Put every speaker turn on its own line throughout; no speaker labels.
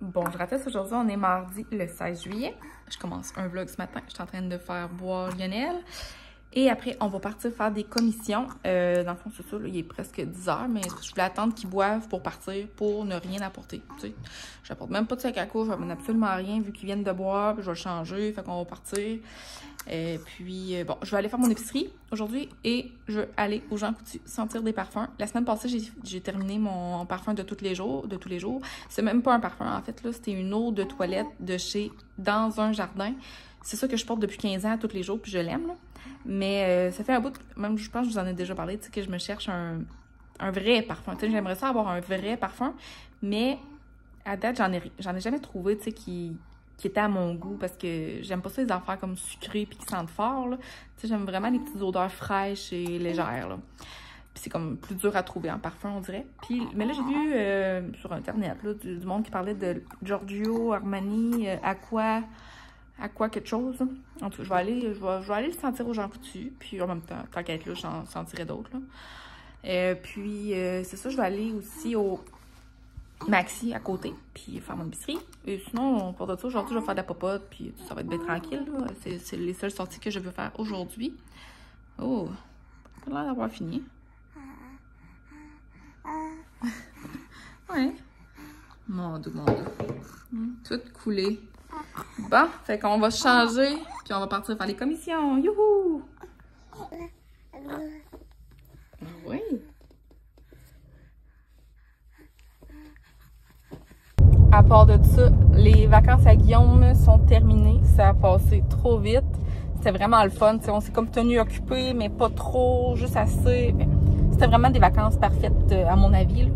Bonjour à tous, aujourd'hui on est mardi le 16 juillet. Je commence un vlog ce matin, je suis en train de faire boire Lionel. Et après, on va partir faire des commissions. Dans le fond, c'est ça, là, il est presque 10 h, mais je voulais attendre qu'ils boivent pour partir, pour ne rien apporter. Tu sais, j'apporte même pas de sac à couche, j'amène absolument rien, vu qu'ils viennent de boire, puis je vais le changer, fait qu'on va partir. Puis, bon, je vais aller faire mon épicerie aujourd'hui et je vais aller au Jean Coutu sentir des parfums. La semaine passée, j'ai terminé mon parfum de tous les jours. C'est même pas un parfum, en fait, là, c'était une eau de toilette de chez Dans un Jardin. C'est ça que je porte depuis 15 ans tous les jours, puis je l'aime, là. Mais ça fait un bout, même je pense que je vous en ai déjà parlé, tu sais, que je me cherche un vrai parfum. Tu sais, j'aimerais ça avoir un vrai parfum, mais à date, j'en ai jamais trouvé, tu sais, qui était à mon goût, parce que j'aime pas ça les affaires comme sucrées puis qui sentent fort, là. Tu sais, j'aime vraiment les petites odeurs fraîches et légères, là. Puis c'est comme plus dur à trouver en parfum, on dirait. Puis, mais là, j'ai vu sur Internet, là, du monde qui parlait de Giorgio Armani, Aqua quelque chose. En tout cas, je vais aller le sentir au Jean Coutu. Puis en même temps, tant qu'à être là, j'en sentirai d'autres. Puis c'est ça, je vais aller aussi au Maxi à côté. Puis faire mon épicerie. Et sinon, pour de ça, aujourd'hui, je vais faire de la popote. Puis ça va être bien tranquille. C'est les seules sorties que je veux faire aujourd'hui. Oh, pas l'air d'avoir fini. Ouais. Mon Dieu, mon Dieu. Tout coulé. Bon, fait qu'on va se changer, puis on va partir faire les commissions. Youhou! Oui. À part de ça, les vacances à Guillaume sont terminées. Ça a passé trop vite. C'était vraiment le fun. T'sais, on s'est comme tenu occupé, mais pas trop, juste assez. C'était vraiment des vacances parfaites, à mon avis, là.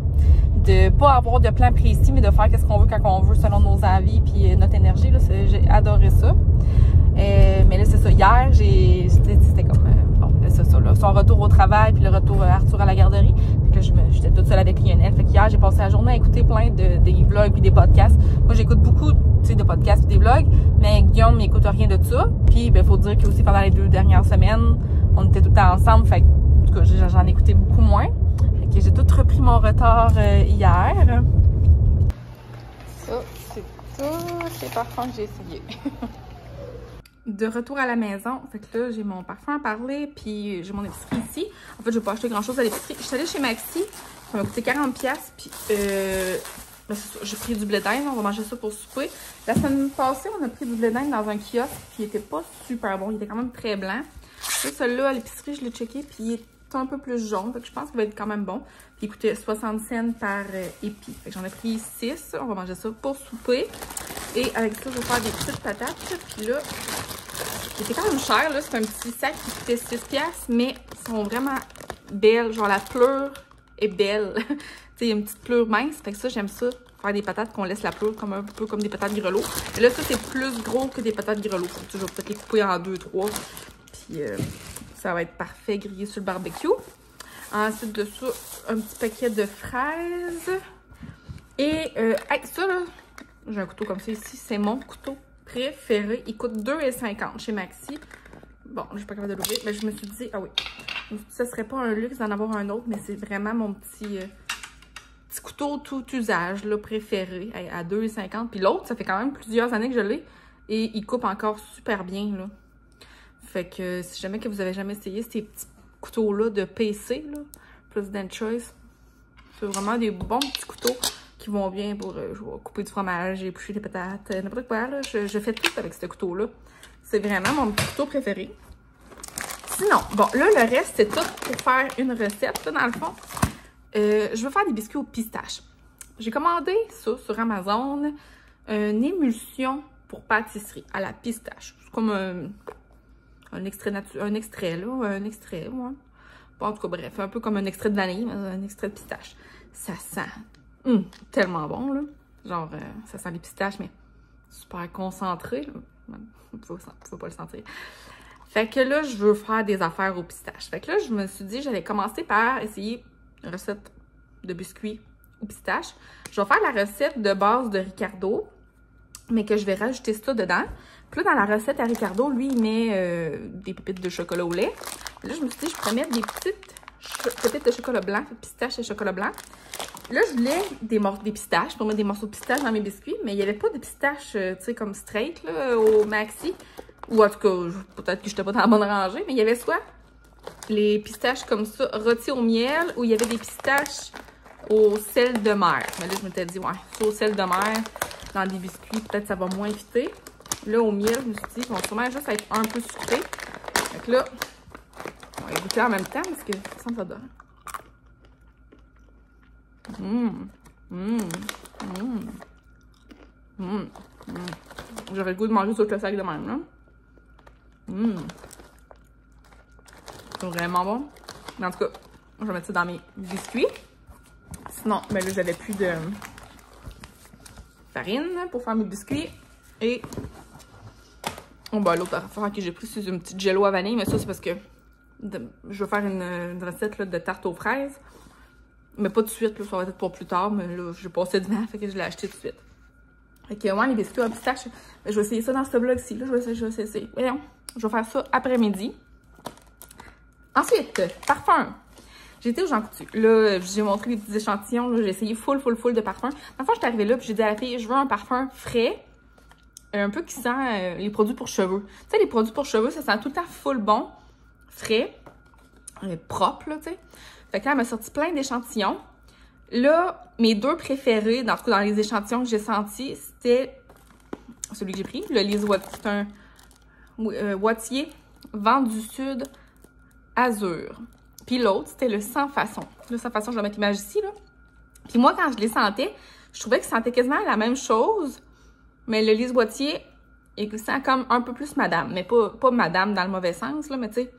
De pas avoir de plan précis, mais de faire qu'est-ce qu'on veut quand on veut, selon nos envies puis notre énergie. J'ai adoré ça. Mais là, c'est ça. Hier, c'était comme... bon, c'est ça, là, son retour au travail puis le retour Arthur à la garderie. Fait que j'étais toute seule avec Lionel. Fait qu'hier, j'ai passé la journée à écouter plein des vlogs puis des podcasts. Moi, j'écoute beaucoup, tu sais, de podcasts puis des vlogs, mais Guillaume n'écoute rien de ça. Puis, ben, faut dire que aussi pendant les 2 dernières semaines, on était tout le temps ensemble. Fait que, en tout cas, j'en écoutais beaucoup moins. Fait que j'ai tout repris mon retard hier. Ça, c'est tous les parfums que j'ai essayés. De retour à la maison, fait que là, j'ai mon parfum à parler, puis j'ai mon épicerie ici. En fait, je vais pas acheter grand-chose à l'épicerie. Je suis allée chez Maxi, ça m'a coûté 40$, puis j'ai pris du blé d'Inde, on va manger ça pour souper. La semaine passée, on a pris du blé d'Inde dans un kiosque, puis il était pas super bon, il était quand même très blanc. Là, celui-là, à l'épicerie, je l'ai checké, puis il est un peu plus jaune, donc je pense qu'il va être quand même bon. Puis il coûtait 60 cents par épi. Fait que j'en ai pris 6, on va manger ça pour souper. Et avec ça, je vais faire des petites patates. Puis là, il était quand même cher, là, c'est un petit sac qui coûtait 6$, mais ils sont vraiment belles. Genre la pleure est belle. Tu sais, il y a une petite pleure mince, fait que ça, j'aime ça. Faire des patates qu'on laisse la pleure comme un peu comme des patates grelots. Mais là, ça, c'est plus gros que des patates grelots. Je vais peut-être les couper en 2, 3. Puis ça va être parfait grillé sur le barbecue. Ensuite de ça, un petit paquet de fraises. Et ça, là, j'ai un couteau comme ça ici. C'est mon couteau préféré. Il coûte 2,50 chez Maxi. Bon, je suis pas capable de l'ouvrir, mais je me suis dit, ah oui, ça serait pas un luxe d'en avoir un autre, mais c'est vraiment mon petit couteau tout usage, là, préféré, à 2,50. Puis l'autre, ça fait quand même plusieurs années que je l'ai, et il coupe encore super bien, là. Fait que si jamais que vous avez jamais essayé ces petits couteaux-là de PC, là, President Choice, c'est vraiment des bons petits couteaux qui vont bien pour couper du fromage, éplucher des patates, n'importe quoi, là. Je fais tout avec ce couteau-là. C'est vraiment mon petit couteau préféré. Sinon, bon, là, le reste, c'est tout pour faire une recette, là, dans le fond. Je veux faire des biscuits aux pistaches. J'ai commandé ça sur Amazon, une émulsion pour pâtisserie à la pistache. C'est comme un extrait, ouais. Bon, en tout cas, bref, un peu comme un extrait de vanille, un extrait de pistache. Ça sent tellement bon, là. Genre, ça sent les pistaches, mais super concentré, là. Vous pouvez pas le sentir. Fait que là, je veux faire des affaires aux pistaches. Fait que là, je me suis dit, j'allais commencer par essayer une recette de biscuits aux pistaches. Je vais faire la recette de base de Ricardo, mais que je vais rajouter ça dedans. Puis là, dans la recette à Ricardo, lui, il met des pépites de chocolat au lait. Et là, je me suis dit, je pourrais mettre des petites pépites de chocolat blanc, pistaches et chocolat blanc. Là, je voulais des pistaches pour mettre des morceaux de pistache dans mes biscuits, mais il n'y avait pas de pistaches, tu sais, comme straight, là, au maxi. Ou en tout cas, peut-être que je n'étais pas dans la bonne rangée, mais il y avait soit les pistaches comme ça, rôties au miel, ou il y avait des pistaches au sel de mer. Mais là, je m'étais dit, ouais, ça au sel de mer, dans des biscuits, peut-être ça va moins fitter. Là, au miel, je me suis dit, ils vont sûrement juste être un peu sucrés. Donc là, on va goûter en même temps, parce que ça me donne. J'aurais le goût de manger tout le sac de même, là. C'est vraiment bon. Mais en tout cas, je vais mettre ça dans mes biscuits. Sinon, ben là, j'avais plus de farine pour faire mes biscuits. Et ben, l'autre affaire que j'ai pris, c'est une petite jello à vanille. Mais ça, c'est parce que je vais faire une recette là, de tarte aux fraises. Mais pas tout de suite, là, ça va être pour plus tard. Mais là, j'ai passé devant, fait que je l'ai acheté tout de suite. Fait que moi, les biscuits à pistache, je vais essayer ça dans ce vlog-ci. Je vais essayer. Voyons, je vais faire ça après-midi. Ensuite, parfum. J'ai été au Jean Coutu. Là, j'ai montré des petits échantillons. J'ai essayé full de parfum. Enfin, je suis arrivée là, puis j'ai dit à la fille, je veux un parfum frais, un peu qui sent les produits pour cheveux. Tu sais, les produits pour cheveux, ça sent tout le temps full bon, frais, propre, là, tu sais. Fait que là, elle m'a sorti plein d'échantillons. Là, mes deux préférés, dans les échantillons que j'ai sentis, c'était celui que j'ai pris, le Lise Wattier. C'est un Wattier Vent du Sud Azur. Puis l'autre, c'était le Sans Façon. Le Sans Façon, je vais mettre l'image ici, là. Puis moi, quand je les sentais, je trouvais que ça sentait quasiment la même chose. Mais le Lise Wattier, il sent comme un peu plus madame. Mais pas madame dans le mauvais sens, là, mais tu sais,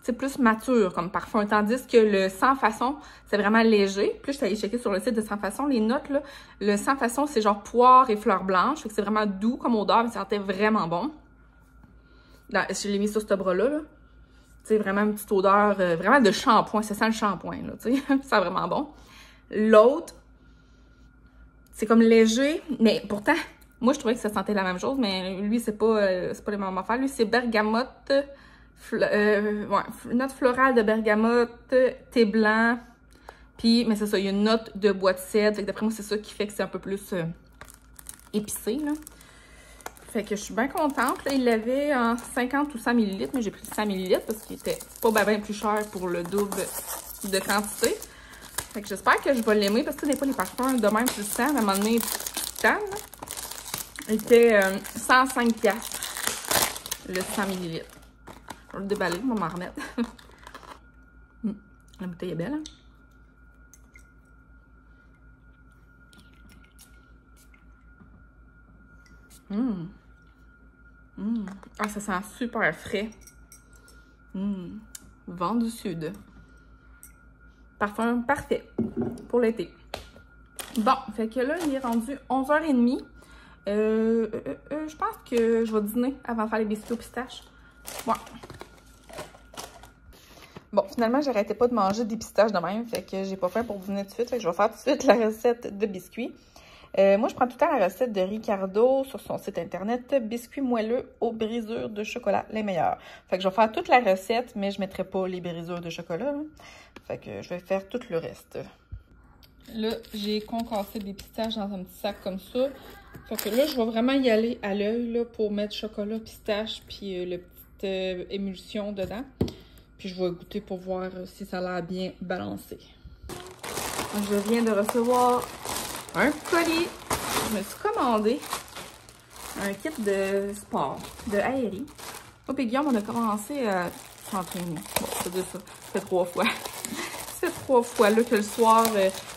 c'est plus mature comme parfum. Tandis que le Sans Façon, c'est vraiment léger. Puis je suis allée checker sur le site de Sans Façon, les notes, là. Le Sans Façon, c'est genre poire et fleurs blanches. Fait que c'est vraiment doux comme odeur, mais ça sentait vraiment bon. Là, je l'ai mis sur ce bras-là, là. Tu sais, vraiment une petite odeur, vraiment de shampoing. Ça sent le shampoing, là, tu sais. C'est vraiment bon. L'autre, c'est comme léger, mais pourtant, moi, je trouvais que ça sentait la même chose, mais lui, c'est pas les mêmes affaires. Lui, c'est bergamote, note florale de bergamote, thé blanc, puis, mais c'est ça, il y a une note de bois de cèdre. Fait que d'après moi, c'est ça qui fait que c'est un peu plus épicé, là. Fait que je suis bien contente. Là, il l'avait en 50 ou 100 ml, mais j'ai pris 100 ml parce qu'il était pas bien plus cher pour le double de quantité. Fait que j'espère que je vais l'aimer parce que des fois, les parfums de même, tu le sens, à un moment donné, il était 105$, le 100 ml. Je vais le déballer, je vais m'en remettre. La bouteille est belle, hein? Ah, ça sent super frais. Vent du Sud. Parfum parfait pour l'été. Bon, fait que là, il est rendu 11h30. Je pense que je vais dîner avant de faire les biscuits aux pistaches. Ouais. Bon, finalement, j'arrêtais pas de manger des pistaches de même. Fait que j'ai pas faim pour dîner tout de suite. Fait que je vais faire tout de suite la recette de biscuits. Moi, je prends tout le temps la recette de Ricardo sur son site internet. Biscuits moelleux aux brisures de chocolat, les meilleurs. Fait que je vais faire toute la recette, mais je ne mettrai pas les brisures de chocolat. Là. Fait que je vais faire tout le reste. Là, j'ai concassé des pistaches dans un petit sac comme ça. Fait que là, je vais vraiment y aller à l'œil pour mettre chocolat, pistache, puis le petite émulsion dedans. Puis je vais goûter pour voir si ça a l'air bien balancé. Je viens de recevoir un colis. Je me suis commandé un kit de sport, de aérie. Moi et Guillaume, on a commencé à s'entraîner. Bon, c'est de ça. Ça fait 3 fois. Ça fait 3 fois là que le soir,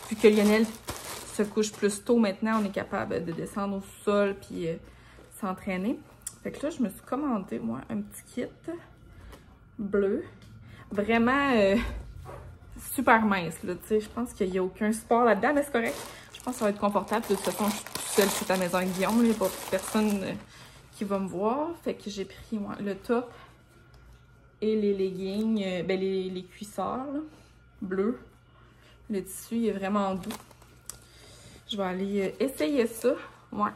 vu que Lionel se couche plus tôt maintenant, on est capable de descendre au sol puis s'entraîner. Fait que là, je me suis commandé, moi, un petit kit bleu. Vraiment super mince, là, tu sais. Je pense qu'il n'y a aucun sport là-dedans, mais c'est correct. Je pense que ça va être confortable. De toute façon, je suis toute seule sur la maison avec Guillaume. Il n'y a pas personne qui va me voir. Fait que j'ai pris le top et les leggings, les cuissards là, bleus. Le tissu est vraiment doux. Je vais aller essayer ça. Ouais,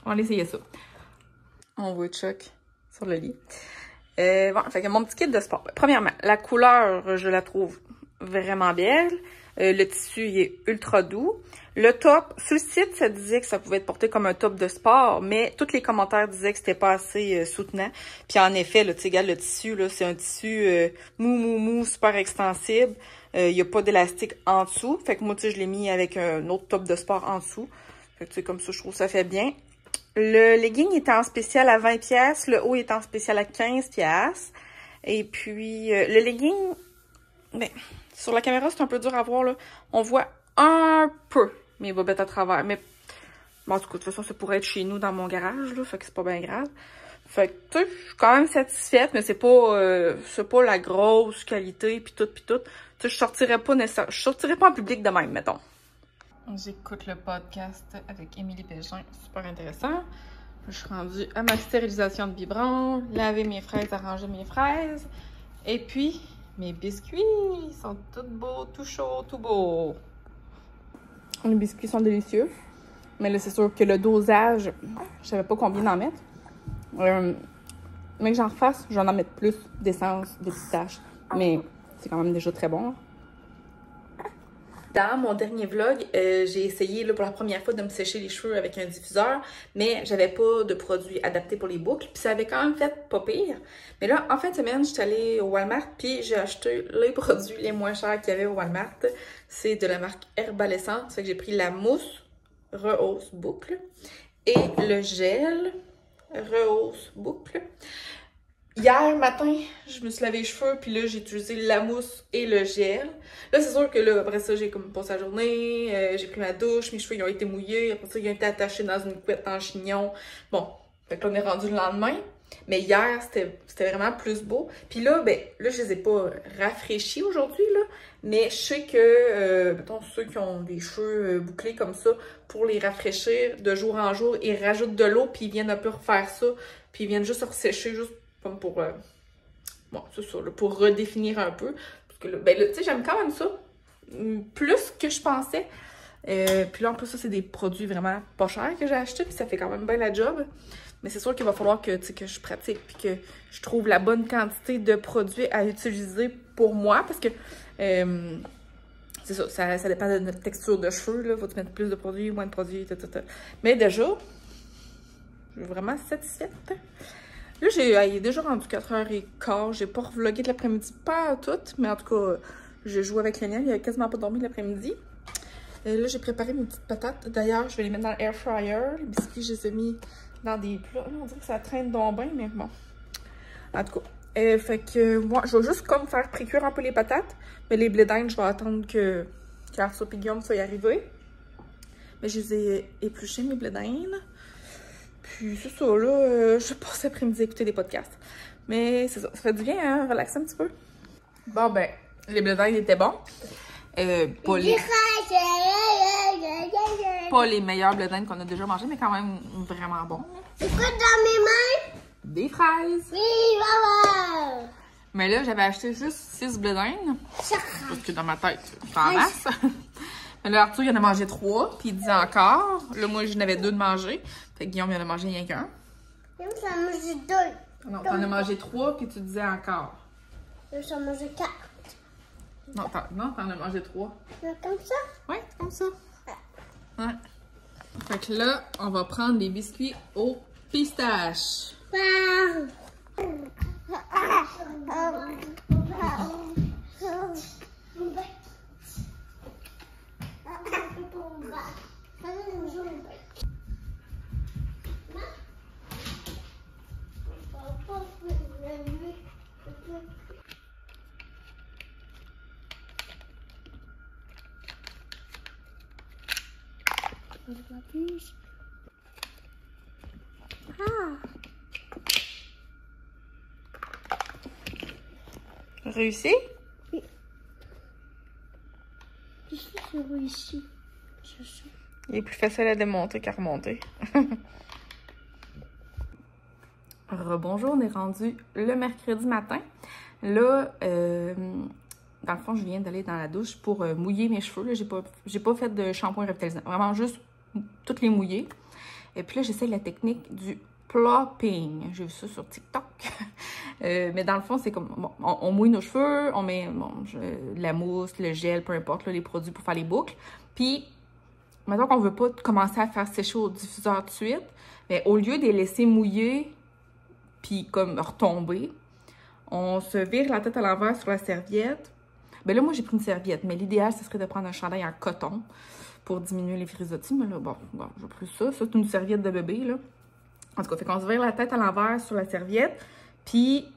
on va aller essayer ça. On voit Chuck sur le lit. Bon, fait que mon petit kit de sport. Premièrement, la couleur, je la trouve vraiment belle. Le tissu, il est ultra doux. Le top, sur le site, ça disait que ça pouvait être porté comme un top de sport, mais tous les commentaires disaient que c'était pas assez soutenant. Puis en effet, là, tu sais, regarde le tissu, là, c'est un tissu mou, super extensible. Il n'y a pas d'élastique en dessous. Fait que moi, tu sais, je l'ai mis avec un autre top de sport en dessous. Fait que tu sais, comme ça, je trouve que ça fait bien. Le legging était en spécial à 20$. Le haut est en spécial à 15$. Et puis, le legging, ben, sur la caméra, c'est un peu dur à voir, là. On voit un peu mes bobettes à travers. Mais, bon, en tout cas, de toute façon, ça pourrait être chez nous dans mon garage, là. Fait que c'est pas bien grave. Fait que, tu sais, je suis quand même satisfaite, mais c'est pas la grosse qualité, puis tout. Tu sais, je sortirais pas en public de même, mettons. J'écoute le podcast avec Émilie Pégin, super intéressant. Je suis rendue à ma stérilisation de biberon, laver mes fraises, arranger mes fraises. Et puis, mes biscuits sont tout beaux, tout chauds, tout beaux. Les biscuits sont délicieux. Mais là, c'est sûr que le dosage, je savais pas combien d'en mettre. Mais que j'en refasse, j'en en mettre plus d'essence, de pistache. Mais c'est quand même déjà très bon. Dans mon dernier vlog, j'ai essayé là, pour la première fois de me sécher les cheveux avec un diffuseur, mais j'avais pas de produit adapté pour les boucles, puis ça avait quand même fait pas pire. Mais là, en fin de semaine, je suis allée au Walmart, puis j'ai acheté les produits les moins chers qu'il y avait au Walmart. C'est de la marque Herbalescence, fait que j'ai pris la mousse rehausse boucle et le gel rehausse boucle. Hier matin, je me suis lavé les cheveux, puis là, j'ai utilisé la mousse et le gel. Là, c'est sûr que là, après ça, j'ai comme passé la journée, j'ai pris ma douche, mes cheveux ils ont été mouillés, après ça, ils ont été attachés dans une couette en chignon. Bon, fait que là, on est rendu le lendemain. Mais hier, c'était vraiment plus beau. Puis là, ben, là, je les ai pas rafraîchis aujourd'hui, là. Mais je sais que, mettons, ceux qui ont des cheveux bouclés comme ça, pour les rafraîchir de jour en jour, ils rajoutent de l'eau, puis ils viennent un peu refaire ça. Puis ils viennent juste ressécher, juste comme pour, bon, c'est ça, là, pour redéfinir un peu. Parce que là, ben là, tu sais, j'aime quand même ça. Plus que je pensais. Puis là, en plus, ça, c'est des produits vraiment pas chers que j'ai achetés, puis ça fait quand même bien la job. Mais c'est sûr qu'il va falloir que, que je pratique, puis que je trouve la bonne quantité de produits à utiliser pour moi, parce que, c'est ça dépend de notre texture de cheveux, là. Faut-tu mettre plus de produits, moins de produits, tout. Mais déjà, je suis vraiment satisfaite. Là, il est déjà rendu 4h15. J'ai pas revlogué de l'après-midi, pas tout, mais en tout cas, j'ai joué avec Léniel. Il a quasiment pas dormi l'après-midi. Là, j'ai préparé mes petites patates. D'ailleurs, je vais les mettre dans l'air fryer. Les biscuits, je les ai mis dans des plats. Là, on dirait que ça traîne donc bien, mais bon. En tout cas, fait que moi, je vais juste comme faire précuire un peu les patates. Mais les blés d'Inde, je vais attendre que Arthur et Guillaume soient arrivés. Mais je les ai épluchés, mes blés d'Inde. Puis c'est ça, là, je passe l'après-midi à écouter des podcasts. Mais c'est ça fait du bien, hein, relaxer un petit peu. Bon, ben, les blés d'Inde étaient bons. Pas les meilleurs blés d'Inde qu'on a déjà mangés, mais quand même vraiment bons.
C'est quoi dans mes mains?
Des fraises.
Oui, maman!
Mais là, j'avais acheté juste 6 blés d'Inde. Parce que dans ma tête, c'est en masse. Mais là, Arthur, il en a mangé 3, puis il disait encore. Là, moi, j'en avais 2 de manger. Fait que Guillaume, il en a mangé rien qu'un.
Guillaume, ça a mangé 2.
Non, t'en as mangé 3, puis tu disais encore.
Guillaume, ça a mangé 4.
Non, t'en as mangé 3.
Comme ça?
Ouais, comme ça. Ouais. Fait que là, on va prendre les biscuits aux pistaches. Réussi?
Oui. J'ai réussi.
Il est plus facile à démonter qu'à remonter. Rebonjour, on est rendu le mercredi matin. Là, dans le fond, je viens d'aller dans la douche pour mouiller mes cheveux. J'ai pas fait de shampoing revitalisant. Vraiment juste toutes les mouiller. Et puis là, j'essaie la technique du plopping. J'ai vu ça sur TikTok. Mais dans le fond, c'est comme, bon, on mouille nos cheveux, on met de la mousse, le gel, peu importe, là, les produits pour faire les boucles. Puis, maintenant qu'on veut pas commencer à faire sécher au diffuseur tout de suite, mais au lieu de les laisser mouiller, puis comme retomber, on se vire la tête à l'envers sur la serviette. Ben là, moi, j'ai pris une serviette, mais l'idéal, ce serait de prendre un chandail en coton pour diminuer les frisottis. Mais là, bon j'ai pris ça. Ça, c'est une serviette de bébé, là. En tout cas, fait qu'on se vire la tête à l'envers sur la serviette, puis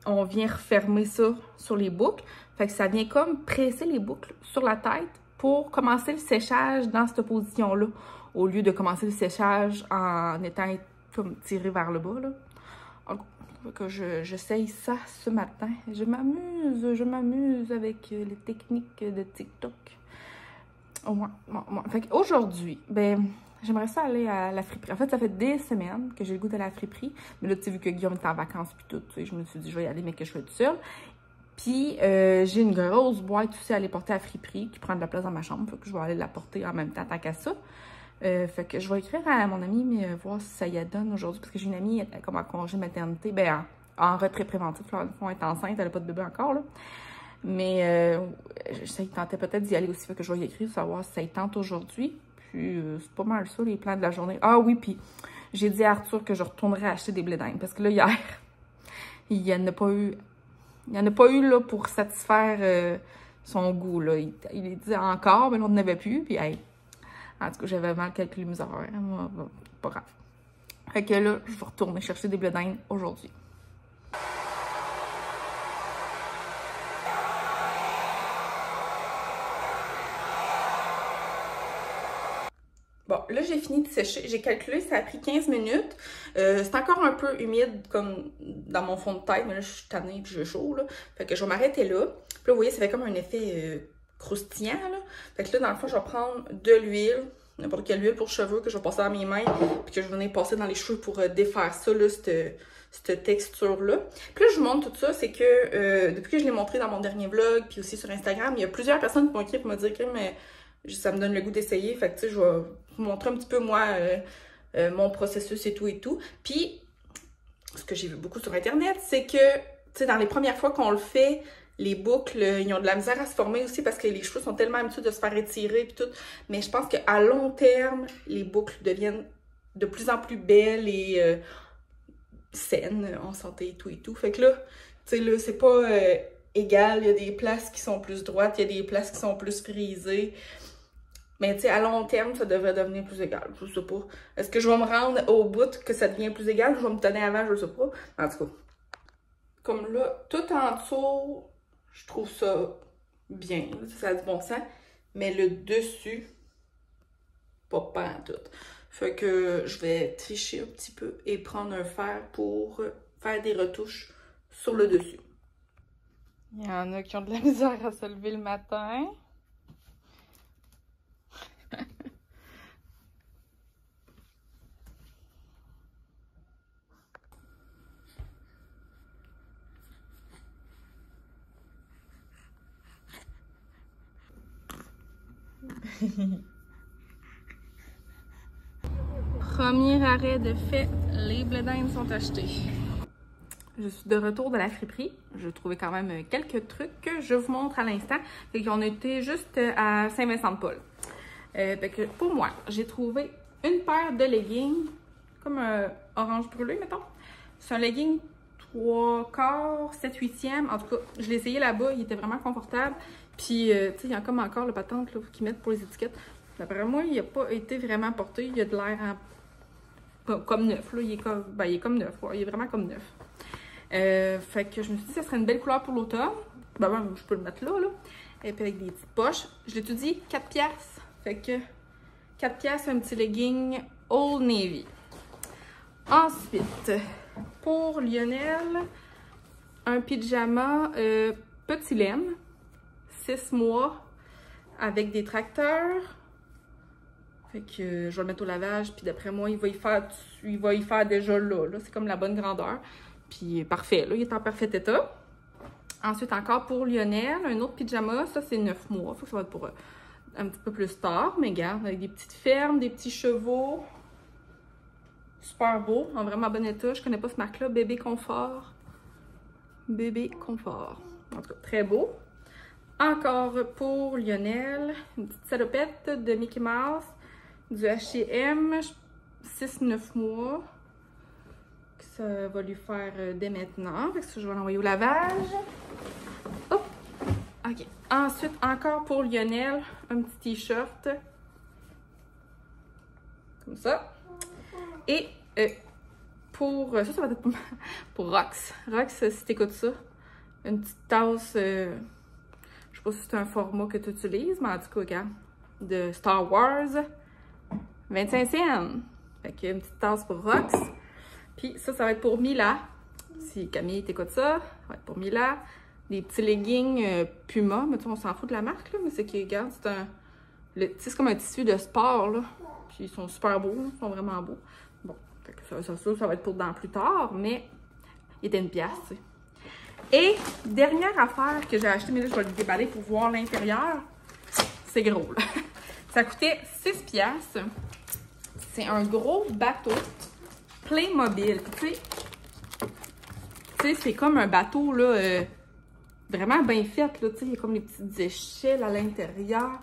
on vient refermer ça sur les boucles. Fait que ça vient comme presser les boucles sur la tête pour commencer le séchage dans cette position-là, au lieu de commencer le séchage en étant comme tiré vers le bas, là. Que j'essaye ça ce matin. Je m'amuse avec les techniques de TikTok. Ouais. Fait qu'aujourd'hui, ben, j'aimerais ça aller à la friperie. En fait, ça fait des semaines que j'ai le goût d'aller à la friperie. Mais là, tu sais, vu que Guillaume est en vacances puis tout, tu sais, je me suis dit, je vais y aller, mais que je sois toute seule. Puis, j'ai une grosse boîte aussi à aller porter à la friperie qui prend de la place dans ma chambre. Fait que je vais aller la porter en même temps, tant qu'à ça. Fait que je vais écrire à mon amie, mais voir si ça y donne aujourd'hui, parce que j'ai une amie, elle est comme en congé maternité, ben en retrait préventif, là, elle est enceinte, elle n'a pas de bébé encore, là. Mais ça y tentait peut-être d'y aller aussi, fait que je vais y écrire, savoir si ça y tente aujourd'hui. Puis c'est pas mal ça, les plans de la journée. Ah oui, puis j'ai dit à Arthur que je retournerais acheter des blés d'Inde, parce que là, hier, il n'y en a pas eu, là, pour satisfaire son goût, là. Il disait encore, mais là, on n'en avait plus, puis hey, en tout cas, j'avais mal calculé mes horaires. Pas grave. Fait que là, je vais retourner chercher des blés d'Inde aujourd'hui. Bon, là, j'ai fini de sécher. J'ai calculé, ça a pris 15 minutes. C'est encore un peu humide, comme dans mon fond de tête, mais là, je suis tannée et j'ai chaud, là. Fait que je vais m'arrêter là. Puis là, vous voyez, ça fait comme un effet croustillant, là. Fait que là, dans le fond, je vais prendre de l'huile, n'importe quelle huile pour cheveux que je vais passer dans mes mains, puis que je vais venir passer dans les cheveux pour défaire ça, là, cette texture-là. Puis là, je vous montre tout ça, c'est que depuis que je l'ai montré dans mon dernier vlog, puis aussi sur Instagram, il y a plusieurs personnes qui m'ont écrit pour me dire que ça me donne le goût d'essayer. Fait que, tu sais, je vais vous montrer un petit peu, moi, mon processus et tout. Puis, ce que j'ai vu beaucoup sur Internet, c'est que, tu sais, dans les premières fois qu'on le fait, les boucles, ils ont de la misère à se former aussi parce que les cheveux sont tellement habitués de se faire étirer et tout. Mais je pense qu'à long terme, les boucles deviennent de plus en plus belles et saines, en santé et tout. Fait que là, tu sais, là, c'est pas égal. Il y a des places qui sont plus droites, il y a des places qui sont plus frisées. Mais tu sais, à long terme, ça devrait devenir plus égal. Je sais pas. Est-ce que je vais me rendre au bout que ça devient plus égal? Je vais me tenir avant, je sais pas. En tout cas, comme là, tout en dessous, je trouve ça bien. Ça a du bon sens. Mais le dessus, pas en tout. Fait que je vais tricher un petit peu et prendre un fer pour faire des retouches sur le dessus. Il y en a qui ont de la misère à se lever le matin. Premier arrêt de fait, les blés d'Inde sont achetés. Je suis de retour de la friperie. J'ai trouvé quand même quelques trucs que je vous montre à l'instant. Fait qu'on était juste à Saint-Vincent-de-Paul. Fait que pour moi, j'ai trouvé une paire de leggings, comme un orange brûlé, mettons. C'est un legging 3/4, 7/8e. En tout cas, je l'ai essayé là-bas, il était vraiment confortable. Puis, tu sais, il y a comme encore le patente qu'ils mettent pour les étiquettes. D'après moi, il n'a pas été vraiment porté. Il a de l'air comme neuf. Là. Il est comme neuf. Ouais, il est vraiment comme neuf. Fait que je me suis dit que ce serait une belle couleur pour l'automne. Ben, je peux le mettre là. Et puis avec des petites poches. Je l'ai tout dit, 4 piastres. Fait que 4 piastres, un petit legging Old Navy. Ensuite, pour Lionel, un pyjama petit laine, 6 mois, avec des tracteurs. Fait que je vais le mettre au lavage, puis d'après moi, il va y faire déjà là. C'est comme la bonne grandeur. Puis parfait, là, il est en parfait état. Ensuite, encore pour Lionel, un autre pyjama, ça c'est 9 mois. Faut que ça va être pour un petit peu plus tard, mais regarde, avec des petites fermes, des petits chevaux. Super beau, en vraiment bon état. Je connais pas ce marque-là, Bébé Confort. bébé confort. En tout cas, très beau. Encore pour Lionel, une petite salopette de Mickey Mouse, du H&M, 6-9 mois. Ça va lui faire dès maintenant. Fait que ça, je vais l'envoyer au lavage. Hop! OK. Ensuite, encore pour Lionel, un petit t-shirt. Comme ça. Et pour... ça va être pour Rox. Rox, si t'écoutes ça, une petite tasse... je sais pas si c'est un format que tu utilises, mais en tout cas, regarde, de Star Wars. 25 cents. Fait que une petite tasse pour Rox. Puis ça va être pour Mila. Si Camille t'écoute ça, ça va être pour Mila. Des petits leggings Puma. Mais tu sais, on s'en fout de la marque, là. Mais c'est qui, regarde, c'est comme un tissu de sport, là. Puis ils sont super beaux, là. Ils sont vraiment beaux. Bon, fait que ça va être pour dans plus tard, mais il était une pièce, tu sais. Et dernière affaire que j'ai acheté, mais là, je vais le déballer pour voir l'intérieur. C'est gros, là. Ça coûtait 6 piastres. C'est un gros bateau Playmobil. Tu sais, c'est comme un bateau, là, vraiment bien fait, là. Tu sais, il y a comme les petites échelles à l'intérieur.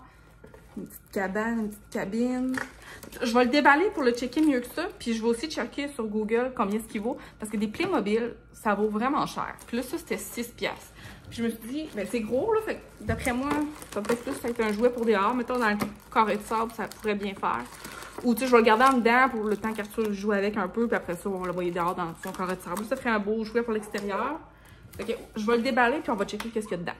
Une petite cabane, une petite cabine. Je vais le déballer pour le checker mieux que ça. Puis je vais aussi checker sur Google combien ce qu'il vaut. Parce que des Playmobil, ça vaut vraiment cher. Puis là, ça, c'était 6 piastres. Puis je me suis dit, ben c'est gros, là. Fait que d'après moi, ça va peut-être plus être un jouet pour dehors. Mettons, dans le carré de sable, ça pourrait bien faire. Ou tu sais, je vais le garder en dedans pour le temps qu'Arthur joue avec un peu. Puis après ça, on va l'envoyer dehors dans son carré de sable. Ça ferait un beau jouet pour l'extérieur. Fait que je vais le déballer, puis on va checker qu'est-ce qu'il y a dedans.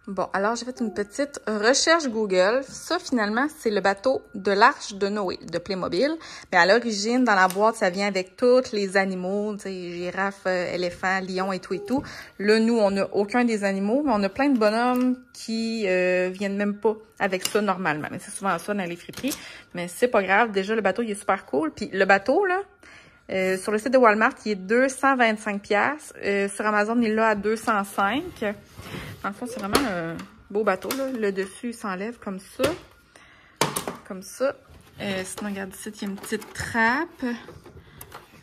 Bon, alors j'ai fait une petite recherche Google. Ça, finalement, c'est le bateau de l'Arche de Noé, de Playmobil. Mais à l'origine, dans la boîte, ça vient avec tous les animaux, tu sais, girafes, éléphants, lions et tout et tout. Là, nous, on n'a aucun des animaux, mais on a plein de bonhommes qui viennent même pas avec ça normalement. Mais c'est souvent ça dans les friperies. Mais c'est pas grave. Déjà, le bateau, il est super cool. Puis le bateau, là, sur le site de Walmart, il est 225 $. Sur Amazon, il est là à 205. Dans le fond, c'est vraiment un beau bateau, là. Le dessus, il s'enlève comme ça. Comme ça. Sinon, regarde ici, il y a une petite trappe.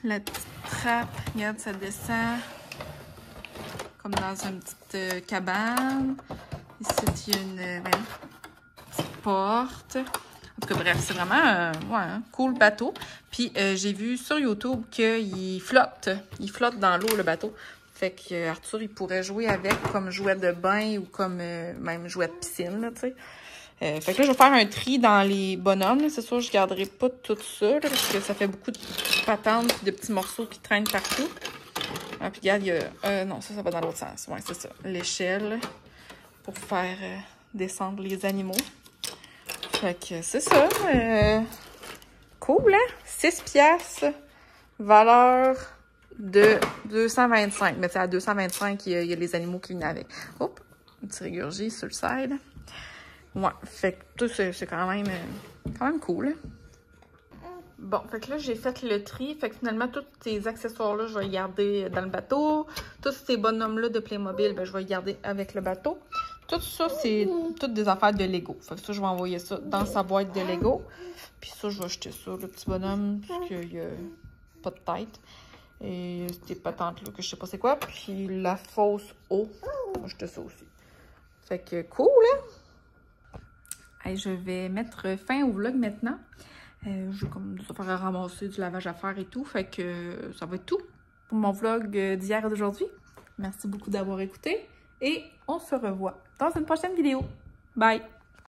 La petite trappe, regarde, ça descend comme dans une petite cabane. Ici, il y a une petite porte. En tout cas, bref, c'est vraiment un cool bateau. Puis, j'ai vu sur YouTube qu'il flotte. Il flotte dans l'eau, le bateau. Fait que Arthur, il pourrait jouer avec comme jouet de bain ou comme même jouet de piscine, là, tu sais. Fait que là, je vais faire un tri dans les bonhommes. C'est sûr, je garderai pas tout ça, là, parce que ça fait beaucoup de patentes et de petits morceaux qui traînent partout. Ah, puis regarde, il y a... non, ça va dans l'autre sens. Ouais, c'est ça. L'échelle pour faire descendre les animaux. Fait que c'est ça. Cool, hein? 6 piastres. Valeur de 225. Mais tu sais, à 225, il y a les animaux qui viennent avec. Hop! Un petit régurgie sur le side. Ouais. Fait que tout, c'est quand même cool. Bon, fait que là, j'ai fait le tri. Fait que finalement, tous ces accessoires-là, je vais les garder dans le bateau. Tous ces bonhommes-là de Playmobil, ben, je vais les garder avec le bateau. Tout ça, c'est toutes des affaires de Lego. Fait que ça, je vais envoyer ça dans sa boîte de Lego. Puis ça, je vais acheter ça, le petit bonhomme, parce qu'il n'y a pas de tête. Et des patentes là, que je sais pas c'est quoi. Puis la fausse eau, je vais acheter ça aussi. Fait que cool, hein? Hey, je vais mettre fin au vlog maintenant. J'ai comme des affaires à ramasser, du lavage à faire et tout. Fait que ça va être tout pour mon vlog d'hier et d'aujourd'hui. Merci beaucoup d'avoir écouté. Et on se revoit dans une prochaine vidéo. Bye!